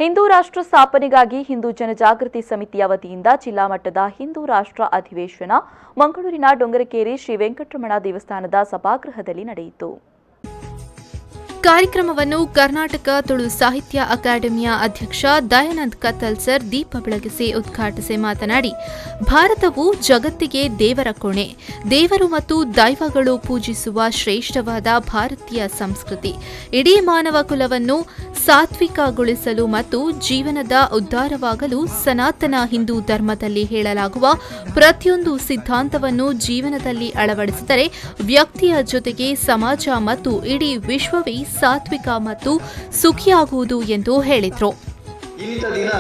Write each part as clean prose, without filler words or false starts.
ಹಿಂದೂ ರಾಷ್ಟ್ರ ಸ್ಥಾಪನೆಗಾಗಿ ಹಿಂದೂ ಜನಜಾಗೃತಿ ಸಮಿತಿಯ ವತಿಯಿಂದ ಜಿಲ್ಲಾ ಮಟ್ಟದ ಹಿಂದೂ ರಾಷ್ಟ್ರ ಅಧಿವೇಶನ ಮಂಗಳೂರಿನ ಡೊಂಗರಕೇರಿ ಶ್ರೀ ವೆಂಕಟರಮಣ ದೇವಸ್ಥಾನದ ಸಭಾಗೃಹದಲ್ಲಿ ನಡೆಯಿತು. ಕಾರ್ಯಕ್ರಮವನ್ನು ಕರ್ನಾಟಕ ತುಳು ಸಾಹಿತ್ಯ ಅಕಾಡೆಮಿಯ ಅಧ್ಯಕ್ಷ ದಯಾನಂದ್ ಕತ್ತಲ್ಸರ್ ದೀಪ ಬೆಳಗಿಸಿ ಉದ್ಘಾಟಿಸಿ ಮಾತನಾಡಿ, ಭಾರತವು ಜಗತ್ತಿಗೆ ದೇವರ ಕೋಣೆ. ದೇವರು ಮತ್ತು ದೈವಗಳು ಪೂಜಿಸುವ ಶ್ರೇಷ್ಠವಾದ ಭಾರತೀಯ ಸಂಸ್ಕೃತಿ ಇಡೀ ಮಾನವ ಕುಲವನ್ನು ಸಾತ್ವಿಕಗೊಳಿಸಲು ಮತ್ತು ಜೀವನದ ಉದ್ಧಾರವಾಗಲು ಸನಾತನ ಹಿಂದೂ ಧರ್ಮದಲ್ಲಿ ಹೇಳಲಾಗುವ ಪ್ರತಿಯೊಂದು ಸಿದ್ಧಾಂತವನ್ನು ಜೀವನದಲ್ಲಿ ಅಳವಡಿಸಿದರೆ ವ್ಯಕ್ತಿಯ ಜೊತೆಗೆ ಸಮಾಜ ಮತ್ತು ಇಡೀ ವಿಶ್ವವೇ ಸಾತ್ವಿಕ ಮತ್ತು ಸುಖಿಯಾಗುವುದು ಎಂದು ಹೇಳಿದರು. ಇಂಥ ದಿನ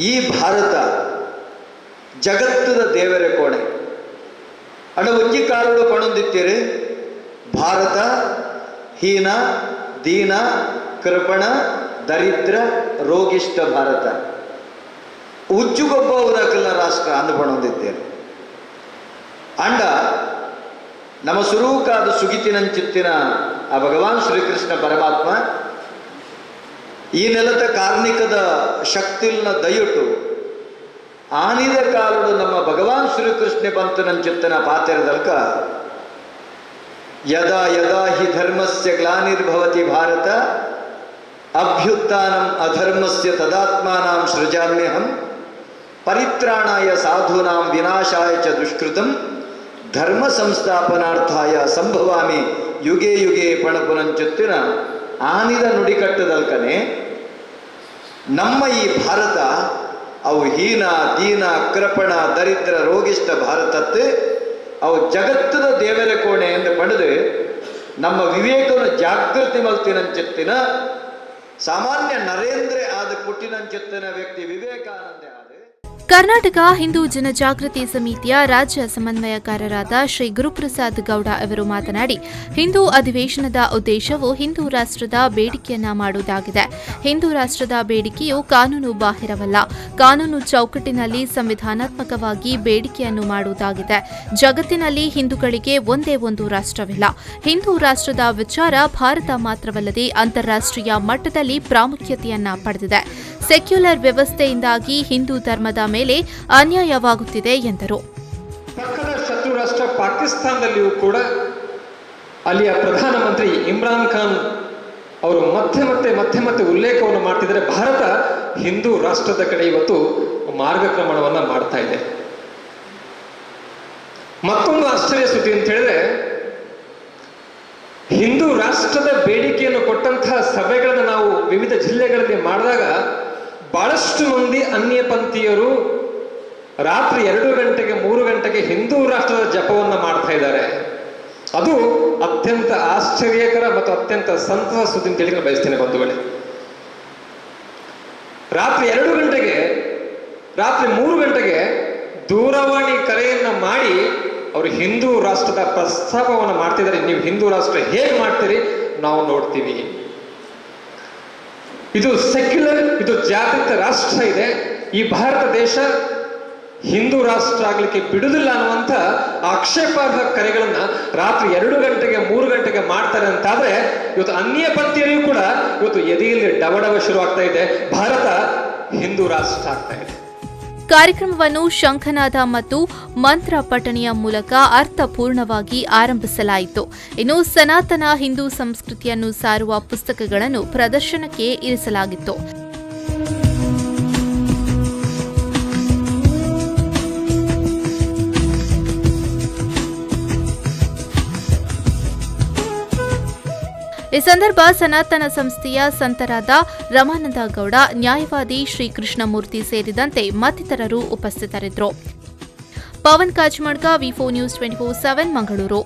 ಈ ಭಾರತ ಜಗತ್ತದ ದೇವರ ಕೋಣೆ ಅಡ ಒಂಜಿ ಕಾಲಗಳು ಪಣೊಂದಿತ್ತೀರಿ. ಭಾರತ ಹೀನ ದೀನ ಕೃಪಣ ದರಿದ್ರ ರೋಗಿಷ್ಠ ಭಾರತ ಉಜ್ಜುಗೊಬ್ಬ ಉದಕಲ ರಾಷ್ಟ್ರ ಅಂದು ಪಣೊಂದಿತ್ತೀರಿ. ಅಂಡ ನಮ್ಮ ಸುರೂಕಾದ ಸುಗಿತಿನಂಚಿತ್ತಿನ ಆ ಭಗವಾನ್ ಶ್ರೀಕೃಷ್ಣ ಪರಮಾತ್ಮ ಈ ನೆಲದ ಕಾರ್ಮಿಕದ ಶಕ್ತಿಲ್ನ ದಯಟು ಆನಿದ ಕಾಲುಡು ನಮ್ಮ ಭಗವಾನ್ ಶ್ರೀಕೃಷ್ಣ ಪಂತನಂಚಿತ್ತನ ಪಾತೆರದಲ್ಕ ಯದಾ ಯದಾ ಹಿ ಧರ್ಮಸ್ಯ ಗ್ಲಾನಿರ್ಭವತಿ ಭಾರತ ಅಭ್ಯುತ್ಥಾನಂ ಅಧರ್ಮಸ್ಯ ತದಾತ್ಮಾನಾಂ ಸೃಜಾಮ್ಯಹಂ ಪರಿತ್ರಾಣಾಯ ಸಾಧೂನಾಂ ವಿನಾಶಾಯ ಚ ದುಷ್ಕೃತಂ ಧರ್ಮ ಸಂಸ್ಥಾಪನಾರ್ಥಾಯ ಸಂಭವಾಮಿ ಯುಗೆ ಯುಗೆ ಪಣಪುರಂಚುತ್ತಿನ ಆನಿದ ನುಡಿಕಟ್ಟದಲ್ಕನೆ ನಮ್ಮ ಈ ಭಾರತ ಅವು ಹೀನ ದೀನ ಕೃಪಣ ದರಿದ್ರ ರೋಗಿಷ್ಠ ಭಾರತತ್ತು ಅವು ಜಗತ್ತದ ದೇವರ ಕೋಣೆ ಎಂದು ಪಡೆದು ನಮ್ಮ ವಿವೇಕವನ್ನು ಜಾಗೃತಿ ಮಲ್ತಿನಂಚಿತ್ತಿನ ಸಾಮಾನ್ಯ ನರೇಂದ್ರ ಆದ ಪುಟ್ಟಿನಂಚಿತ್ತಿನ ವ್ಯಕ್ತಿ ವಿವೇಕಾನಂದ ಆದ ಕರ್ನಾಟಕ ಹಿಂದೂ ಜನಜಾಗೃತಿ ಸಮಿತಿಯ ರಾಜ್ಯ ಸಮನ್ವಯಕಾರರಾದ ಶ್ರೀ ಗುರುಪ್ರಸಾದ್ ಗೌಡ ಅವರು ಮಾತನಾಡಿ, ಹಿಂದೂ ಅಧಿವೇಶನದ ಉದ್ದೇಶವು ಹಿಂದೂ ರಾಷ್ಟ್ರದ ಬೇಡಿಕೆಯನ್ನ ಮಾಡುವುದಾಗಿದೆ. ಹಿಂದೂ ರಾಷ್ಟ್ರದ ಬೇಡಿಕೆಯು ಕಾನೂನು ಬಾಹಿರವಲ್ಲ, ಕಾನೂನು ಚೌಕಟ್ಟಿನಲ್ಲಿ ಸಂವಿಧಾನಾತ್ಮಕವಾಗಿ ಬೇಡಿಕೆಯನ್ನು ಮಾಡುವುದಾಗಿದೆ. ಜಗತ್ತಿನಲ್ಲಿ ಹಿಂದೂಗಳಿಗೆ ಒಂದೇ ಒಂದು ರಾಷ್ಟ್ರವಿಲ್ಲ. ಹಿಂದೂ ರಾಷ್ಟ್ರದ ವಿಚಾರ ಭಾರತ ಮಾತ್ರವಲ್ಲದೆ ಅಂತಾರಾಷ್ಟ್ರೀಯ ಮಟ್ಟದಲ್ಲಿ ಪ್ರಾಮುಖ್ಯತೆಯನ್ನ ಪಡೆದಿದೆ. ಸೆಕ್ಯುಲರ್ ವ್ಯವಸ್ಥೆಯಿಂದಾಗಿ ಹಿಂದೂ ಧರ್ಮದ ಮೇಲೆ ಅನ್ಯಾಯವಾಗುತ್ತಿದೆ ಎಂದರು. ಪಕ್ಕದ ಶತ್ರು ರಾಷ್ಟ್ರ ಪಾಕಿಸ್ತಾನದಲ್ಲಿಯೂ ಕೂಡ ಅಲ್ಲಿಯ ಪ್ರಧಾನಮಂತ್ರಿ ಇಮ್ರಾನ್ ಖಾನ್ ಅವರು ಮತ್ತೆ ಉಲ್ಲೇಖವನ್ನು ಮಾಡ್ತಿದ್ದಾರೆ. ಭಾರತ ಹಿಂದೂ ರಾಷ್ಟ್ರದ ಕಡೆ ಇವತ್ತು ಮಾರ್ಗಕ್ರಮಣವನ್ನ ಮಾಡ್ತಾ ಇದೆ. ಮತ್ತೊಂದು ಆಶ್ಚರ್ಯ ಸುದ್ದಿ ಅಂತ ಹೇಳಿದ್ರೆ, ಹಿಂದೂ ರಾಷ್ಟ್ರದ ಬೇಡಿಕೆಯನ್ನು ಕೊಟ್ಟಂತಹ ಸಭೆಗಳನ್ನು ನಾವು ವಿವಿಧ ಜಿಲ್ಲೆಗಳಲ್ಲಿ ಮಾಡಿದಾಗ ಬಹಳಷ್ಟು ಮಂದಿ ಅನ್ಯ ಪಂಥೀಯರು ರಾತ್ರಿ 2 ಗಂಟೆಗೆ 3 ಗಂಟೆಗೆ ಹಿಂದೂ ರಾಷ್ಟ್ರದ ಜಪವನ್ನು ಮಾಡ್ತಾ ಇದ್ದಾರೆ. ಅದು ಅತ್ಯಂತ ಆಶ್ಚರ್ಯಕರ ಮತ್ತು ಅತ್ಯಂತ ಸಂತಸ ಸುದ್ದಿ ಅಂತ ಹೇಳಿ ಬಯಸ್ತೇನೆ ಬಂಧುಗಳೇ. ರಾತ್ರಿ 2 ಗಂಟೆಗೆ ರಾತ್ರಿ 3 ಗಂಟೆಗೆ ದೂರವಾಣಿ ಕರೆಯನ್ನ ಮಾಡಿ ಅವರು ಹಿಂದೂ ರಾಷ್ಟ್ರದ ಪ್ರಸ್ತಾಪವನ್ನು ಮಾಡ್ತಿದ್ದಾರೆ. ನೀವು ಹಿಂದೂ ರಾಷ್ಟ್ರ ಹೇಗೆ ಮಾಡ್ತೀರಿ ನಾವು ನೋಡ್ತೀವಿ. ಇದು ಸೆಕ್ಯುಲರ್, ಇದು ಜಾಗೃತ ರಾಷ್ಟ್ರ ಇದೆ. ಈ ಭಾರತ ದೇಶ ಹಿಂದೂ ರಾಷ್ಟ್ರ ಆಗ್ಲಿಕ್ಕೆ ಬಿಡುದಿಲ್ಲ ಅನ್ನುವಂಥ ಆಕ್ಷೇಪಾರ್ಹ ಕರೆಗಳನ್ನ ರಾತ್ರಿ 2 ಗಂಟೆಗೆ 3 ಗಂಟೆಗೆ ಮಾಡ್ತಾರೆ ಅಂತಾದ್ರೆ ಇವತ್ತು ಅನ್ಯ ಪಂಥೀಯರಿಗೂ ಕೂಡ ಇವತ್ತು ಎದೆಯಲ್ಲಿ ಡವಡವ ಶುರು ಆಗ್ತಾ ಇದೆ. ಭಾರತ ಹಿಂದೂ ರಾಷ್ಟ್ರ ಆಗ್ತಾ ಇದೆ. ಕಾರ್ಯಕ್ರಮವನ್ನು ಶಂಖನಾದ ಮತ್ತು ಮಂತ್ರ ಪಠಣೆಯ ಮೂಲಕ ಅರ್ಥಪೂರ್ಣವಾಗಿ ಆರಂಭಿಸಲಾಯಿತು. ಇನ್ನು ಸನಾತನ ಹಿಂದೂ ಸಂಸ್ಕೃತಿಯನ್ನು ಸಾರುವ ಪುಸ್ತಕಗಳನ್ನು ಪ್ರದರ್ಶನಕ್ಕೆ ಇರಿಸಲಾಗಿತ್ತು. ಈ ಸಂದರ್ಭ ಸನಾತನ ಸಂಸ್ಥೆಯ ಸಂತರಾದ ರಮಾನಂದ ಗೌಡ, ನ್ಯಾಯವಾದಿ ಶ್ರೀ ಕೃಷ್ಣಮೂರ್ತಿ ಸೇರಿದಂತೆ ಮತ್ತಿತರರು ಉಪಸ್ಥಿತರಿದ್ದರು. ಪವನ್ ಕಾಚಮಡ್ಕ, ವಿ4 ನ್ಯೂಸ್ 24/7 ಮಂಗಳೂರು.